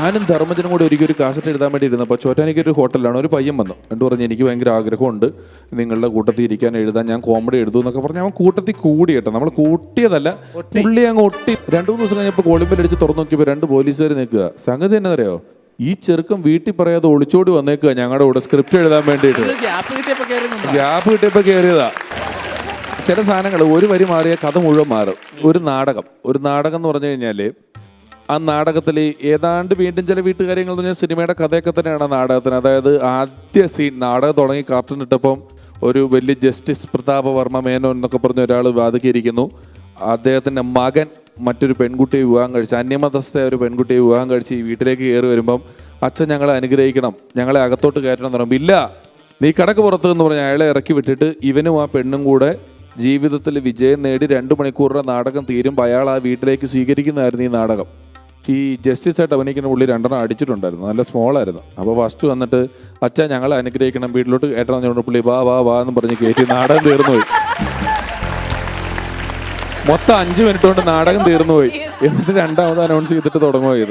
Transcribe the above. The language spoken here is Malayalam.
ഞാനും ധർമ്മജനും കൂടി ഒരിക്കലും ഒരു കാസറ്റ് എഴുതാൻ വേണ്ടി ഇരുന്നപ്പോൾ ചോറ്റാനിക്കൊരു ഹോട്ടലിലാണ് ഒരു പയ്യൻ വന്നു എന്നിട്ട് പറഞ്ഞു എനിക്ക് ഭയങ്കര ആഗ്രഹമുണ്ട് നിങ്ങളുടെ കൂട്ടത്തിൽ ഇരിക്കാൻ എഴുതാൻ ഞാൻ കോമഡി എഴുതും എന്നൊക്കെ പറഞ്ഞ് അവൻ കൂട്ടത്തിൽ കൂടി കേട്ടോ നമ്മൾ കൂട്ടിയതല്ല പുള്ളി അങ്ങ് ഒട്ടി 2-3 ദിവസം കഴിഞ്ഞപ്പോൾ കോളിമ്പൽ അടിച്ച് തുറന്നു നോക്കിയപ്പോൾ 2 പോലീസുകാർ നിൽക്കുക സംഗതി എന്നാ അറിയോ ഈ ചെറുക്കം വീട്ടിൽ പറയാതെ ഒളിച്ചോടി വന്നേക്കുക ഞങ്ങളുടെ കൂടെ സ്ക്രിപ്റ്റ് എഴുതാൻ വേണ്ടിയിട്ട് ഗ്യാപ്പ് കിട്ടിയപ്പോൾ കയറിയതാ ചില സാധനങ്ങൾ ഒരു വരി മാറിയ കഥ മുഴുവൻ മാറും ഒരു നാടകം എന്ന് പറഞ്ഞു കഴിഞ്ഞാൽ ആ നാടകത്തിൽ ഏതാണ്ട് വീണ്ടും ചില വീട്ടുകാര്യങ്ങൾ എന്ന് പറഞ്ഞാൽ സിനിമയുടെ കഥയൊക്കെ തന്നെയാണ് ആ നാടകത്തിന് അതായത് ആദ്യ സീൻ നാടകം തുടങ്ങി കാർട്ടൂൺ ഇട്ടപ്പം ഒരു വലിയ ജസ്റ്റിസ് പ്രതാപവർമ്മ മേനോൻ എന്നൊക്കെ പറഞ്ഞ ഒരാൾ വാദിക്കിയിരിക്കുന്നു അദ്ദേഹത്തിൻ്റെ മകൻ മറ്റൊരു പെൺകുട്ടിയെ വിവാഹം കഴിച്ച് അന്യമതസ്ഥ ഒരു പെൺകുട്ടിയെ വിവാഹം കഴിച്ച് ഈ വീട്ടിലേക്ക് കയറി വരുമ്പം അച്ഛൻ ഞങ്ങളെ അനുഗ്രഹിക്കണം ഞങ്ങളെ അകത്തോട്ട് കയറ്റണം എന്ന് പറയുമ്പോൾ ഇല്ല നീ കടക്ക് പുറത്ത് എന്ന് പറഞ്ഞ് അയാളെ ഇറക്കി വിട്ടിട്ട് ഇവനും ആ പെണ്ണും കൂടെ ജീവിതത്തിൽ വിജയം നേടി 2 മണിക്കൂറുടെ നാടകം തീരുമ്പോൾ അയാൾ ആ വീട്ടിലേക്ക് സ്വീകരിക്കുന്നതായിരുന്നു ഈ നാടകം ഈ ജസ്റ്റിസ് ആയിട്ട് അഭിനയിക്കുന്ന പുള്ളി 2 അടിച്ചിട്ടുണ്ടായിരുന്നു നല്ല സ്മോളായിരുന്നു അപ്പോൾ ഫസ്റ്റ് വന്നിട്ട് അച്ഛൻ ഞങ്ങളെ അനുഗ്രഹിക്കണം വീട്ടിലോട്ട് കയറ്റണം എന്ന് പുള്ളി വാ എന്ന് പറഞ്ഞ് കയറ്റി നാടകം തീർന്നുപോയി മൊത്തം 5 മിനിറ്റ് കൊണ്ട് നാടകം തീർന്നുപോയി എന്നിട്ട് 2ാമത് അനൗൺസ് ചെയ്തിട്ട് തുടങ്ങുക ഇത്